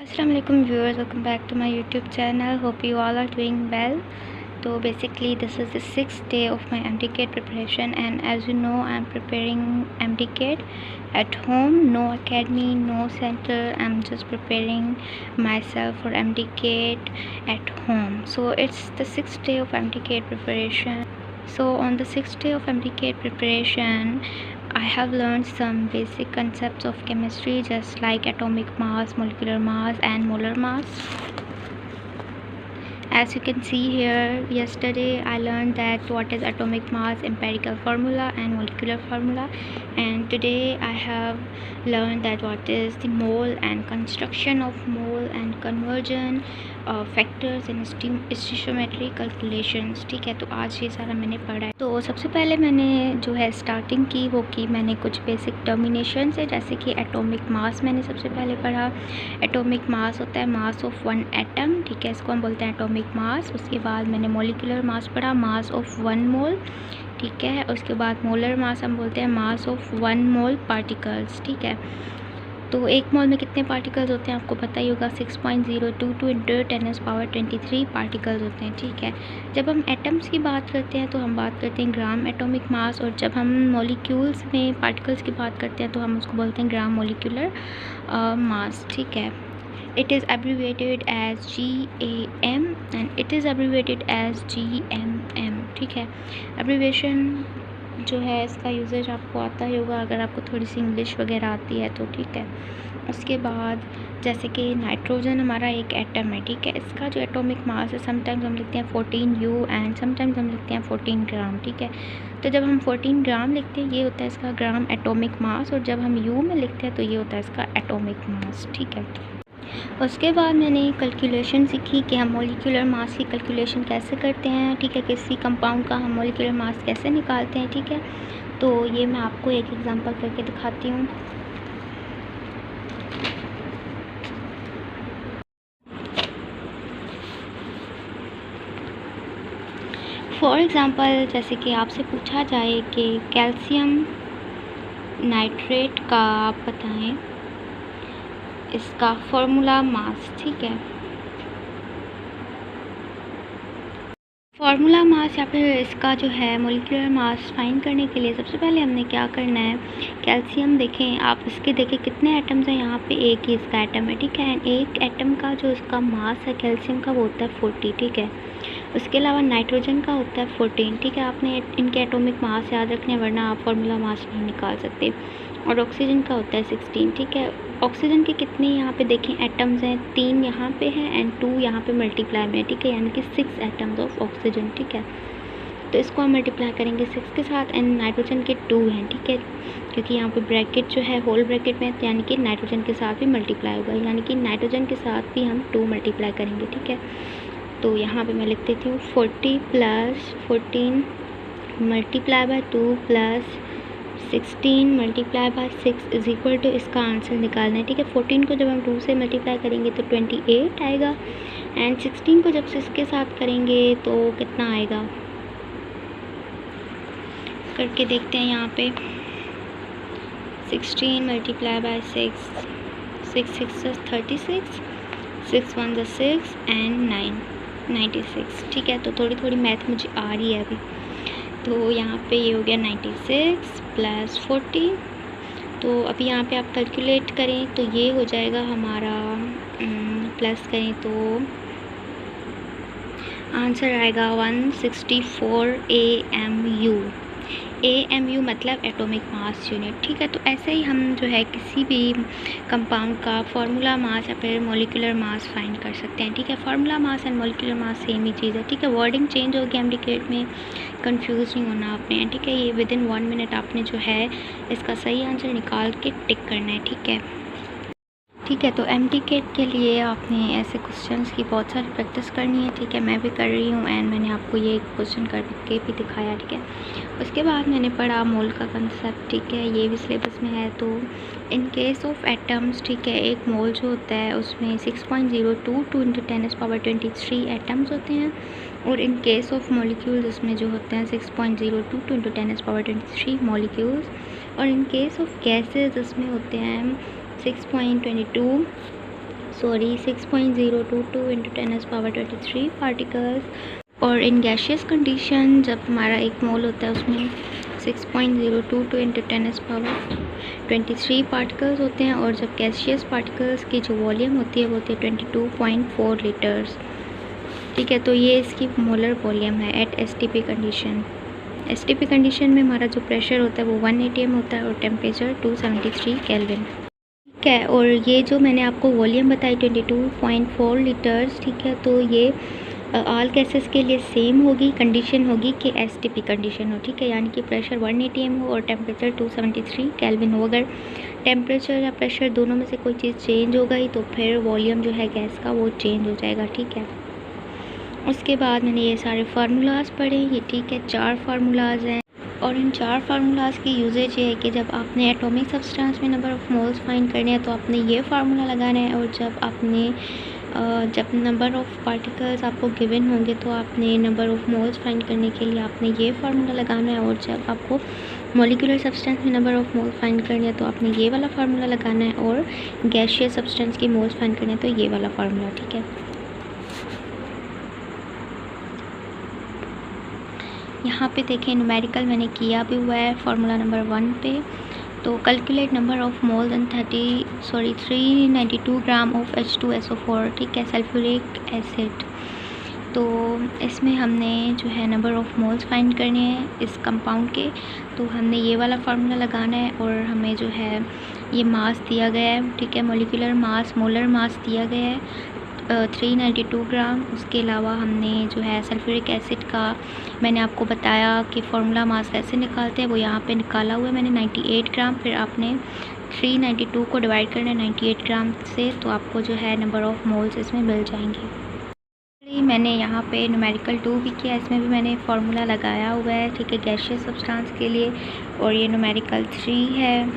Assalamualaikum viewers, welcome back to my YouTube channel. Hope you all are doing well. So basically this is the 6th day of my MDCAT preparation, and as you know I'm preparing MDCAT at home, no academy, no center. I'm just preparing myself for MDCAT at home. So it's the 6th day of MDCAT preparation. So on the 6th day of MDCAT preparation, I have learned some basic concepts of chemistry, just like atomic mass, molecular mass and molar mass. As you can see here, yesterday I learned that what is atomic mass, empirical formula and molecular formula, and today I have learned that what is the mole and construction of mole and conversion factors in stoichiometry calculations. ठीक है, तो आज ये सारा मैंने पढ़ा है। तो सबसे पहले मैंने जो है स्टार्टिंग की वो की मैंने कुछ बेसिक टर्मिनेशन से, जैसे कि एटॉमिक मास मैंने सबसे पहले पढ़ा। एटॉमिक मास होता है मास ऑफ वन एटम, ठीक है, इसको हम बोलते हैं एटॉमिक मास। उसके बाद मैंने मॉलिक्यूलर मास पढ़ा, मास ऑफ वन मोल, ठीक है। उसके बाद मोलर मास हम बोलते हैं mass of one mole particles, ठीक है। तो एक मोल में कितने पार्टिकल्स होते हैं आपको पता ही होगा, 6.022 इंटू 10⁻23 पार्टिकल्स होते हैं, ठीक है। जब हम एटम्स की बात करते हैं तो हम बात करते हैं ग्राम एटॉमिक मास, और जब हम मॉलिक्यूल्स में पार्टिकल्स की बात करते हैं तो हम उसको बोलते हैं ग्राम मॉलिक्यूलर मास, ठीक है। It is abbreviated as GAM and it is abbreviated as GMM, ठीक है। एब्रीविएशन जो है इसका यूजेज आपको आता ही होगा अगर आपको थोड़ी सी इंग्लिश वगैरह आती है तो, ठीक है। उसके बाद जैसे कि नाइट्रोजन हमारा एक एटम है, ठीक है। इसका जो एटॉमिक मास है समटाइम्स हम लिखते हैं 14U एंड समटाइम्स हम लिखते हैं 14 ग्राम, ठीक है। तो जब हम 14 ग्राम लिखते हैं ये होता है इसका ग्राम एटॉमिक मास, और जब हम U में लिखते हैं तो ये होता है इसका एटॉमिक मास, ठीक है। उसके बाद मैंने कैलकुलेशन सीखी कि हम मॉलिक्यूलर मास की कैलकुलेशन कैसे करते हैं, ठीक है। किसी कंपाउंड का हम मॉलिक्यूलर मास कैसे निकालते हैं, ठीक है। तो ये मैं आपको एक एग्जांपल करके दिखाती हूँ। फॉर एग्ज़ाम्पल जैसे कि आपसे पूछा जाए कि कैल्शियम नाइट्रेट का आप बताएं इसका फॉर्मूला मास, ठीक है। फार्मूला मास या फिर इसका जो है मॉलिक्यूलर मास फाइंड करने के लिए सबसे पहले हमने क्या करना है, कैल्शियम देखें आप, इसके देखें कितने एटम्स हैं, यहाँ पे एक ही इसका एटम है, ठीक है। एंड एक एटम का जो इसका मास है कैल्शियम का वो होता है 40, ठीक है। उसके अलावा नाइट्रोजन का होता है 14, ठीक है। आपने इनके एटॉमिक मास याद रखने वरना आप फार्मूला मास नहीं निकाल सकते। और ऑक्सीजन का होता है 16, ठीक है। ऑक्सीजन के कितने यहाँ पे देखें एटम्स हैं, 3 यहाँ पे हैं एंड 2 यहाँ पे मल्टीप्लाई में, ठीक है, यानी कि 6 एटम्स ऑफ ऑक्सीजन, ठीक है। तो इसको हम मल्टीप्लाई करेंगे 6 के साथ, एंड नाइट्रोजन के 2 हैं, ठीक है, क्योंकि यहाँ पे ब्रैकेट जो है होल ब्रैकेट में, यानी कि नाइट्रोजन के साथ भी मल्टीप्लाई होगा, यानी कि नाइट्रोजन के साथ भी हम 2 मल्टीप्लाई करेंगे, ठीक है। तो यहाँ पर मैं लिख देती हूँ 40 + 14 multiply by 2 + 16 multiply by 6 is equal to, इसका आंसर निकालना है, ठीक है। 14 को जब हम 2 से मल्टीप्लाई करेंगे तो 28 आएगा, एंड 16 को जब 6 के साथ करेंगे तो कितना आएगा, करके देखते हैं यहाँ पे। 16 मल्टीप्लाई बाय 6, 6 6 36, 6 1 6 एंड 9 96, ठीक है। तो थोड़ी थोड़ी मैथ मुझे आ रही है अभी। तो यहाँ पे ये हो गया 96 + 40। तो अभी यहाँ पे आप कैलकुलेट करें तो ये हो जाएगा हमारा, प्लस करें तो आंसर आएगा 164 AMU। AMU मतलब एटॉमिक मास यूनिट, ठीक है। तो ऐसे ही हम जो है किसी भी कंपाउंड का फार्मूला मास या फिर मॉलिक्यूलर मास फाइंड कर सकते हैं, ठीक है। Formula mass and molecular mass same ही चीज़ है, ठीक है। वर्डिंग चेंज होगी MDCAT में, कंफ्यूज नहीं होना आपने, ठीक है। ये विदिन 1 मिनट आपने जो है इसका सही आंसर निकाल के टिक करना है, ठीक है। ठीक है, तो MDCAT के लिए आपने ऐसे क्वेश्चंस की बहुत सारी प्रैक्टिस करनी है, ठीक है। मैं भी कर रही हूँ एंड मैंने आपको ये क्वेश्चन करके भी दिखाया, ठीक है। उसके बाद मैंने पढ़ा मोल का कंसेप्ट, ठीक है, ये भी सिलेबस में है। तो इन केस ऑफ एटम्स, ठीक है, एक मोल जो होता है उसमें 6.022 इंटू 10⁻23 एटम्स होते हैं, और इन केस ऑफ मॉलिक्यूल्स उसमें जो होते हैं 6.022 इंटू 10⁻23 मॉलिक्यूल्स, और इन केस ऑफ गैसेज उसमें होते हैं 6.22 सॉरी 6.022 इंटू 10⁻23 पार्टिकल्स। और इन गैशियस कंडीशन जब हमारा एक मोल होता है उसमें 6.022 इंटू 10⁻23 पार्टिकल्स होते हैं, और जब गैशियस पार्टिकल्स की जो वॉल्यूम होती है वो होती है 22.4 लीटर्स। ठीक है, तो ये इसकी मोलर वॉल्यूम है at STP condition. STP condition में हमारा जो प्रेशर होता है वो 1 atm होता है और टेम्परेचर 273 केल्विन। ठीक है, और ये जो मैंने आपको वॉल्यूम बताई 22.4 लीटर्स, ठीक है, तो ये ऑल गैसेस के लिए सेम होगी, कंडीशन होगी कि एसटीपी कंडीशन हो। ठीक है, यानी कि प्रेशर 1 atm हो और टेम्परेचर 273 केल्विन हो। अगर टेम्परेचर या प्रेशर दोनों में से कोई चीज़ चेंज हो गई तो फिर वॉल्यूम जो है गैस का वो चेंज हो जाएगा। ठीक है, उसके बाद मैंने ये सारे फार्मूलाज पढ़े, ये ठीक है 4 फार्मूलाज हैं, और इन 4 फार्मूलाज की यूजेज ये है कि जब आपने एटॉमिक सब्सटेंस में नंबर ऑफ़ मोल्स फाइंड करने हैं तो आपने ये फार्मूला लगाना है, और जब नंबर ऑफ़ पार्टिकल्स आपको गिवन होंगे तो आपने नंबर ऑफ़ मोल्स फाइंड करने के लिए आपने ये फार्मूला लगाना है, और जब आपको मॉलिक्यूलर सब्सटेंस में नंबर ऑफ़ मोल्स फाइंड करनी है तो आपने ये वाला फार्मूला लगाना है, और गैशियस सब्सटेंस की मोल्स फाइंड करनी है तो ये वाला फार्मूला। ठीक है, यहाँ पे देखें न्यूमेरिकल मैंने किया भी हुआ है फार्मूला नंबर 1 पे। तो calculate number of moles in 392 gram of H2SO4। ठीक है, सल्फ्यूरिक एसिड। तो इसमें हमने जो है नंबर ऑफ़ मोल्स फाइंड करने हैं इस कंपाउंड के, तो हमने ये वाला फार्मूला लगाना है, और हमें जो है ये मास दिया गया है। ठीक है, मॉलिक्यूलर मास, मोलर मास दिया गया है 392 ग्राम। उसके अलावा हमने जो है सल्फ्यूरिक एसिड का मैंने आपको बताया कि फार्मूला मास कैसे निकालते हैं, वो यहाँ पे निकाला हुआ है मैंने 98 ग्राम। फिर आपने 392 को डिवाइड करना है 98 ग्राम से, तो आपको जो है नंबर ऑफ़ मोल्स इसमें मिल जाएंगे। मैंने यहाँ पे न्यूमेरिकल 2 भी किया, इसमें भी मैंने फार्मूला लगाया हुआ है। ठीक है, गैशियस सब्सटेंस के लिए, और ये न्यूमेरिकल 3 है।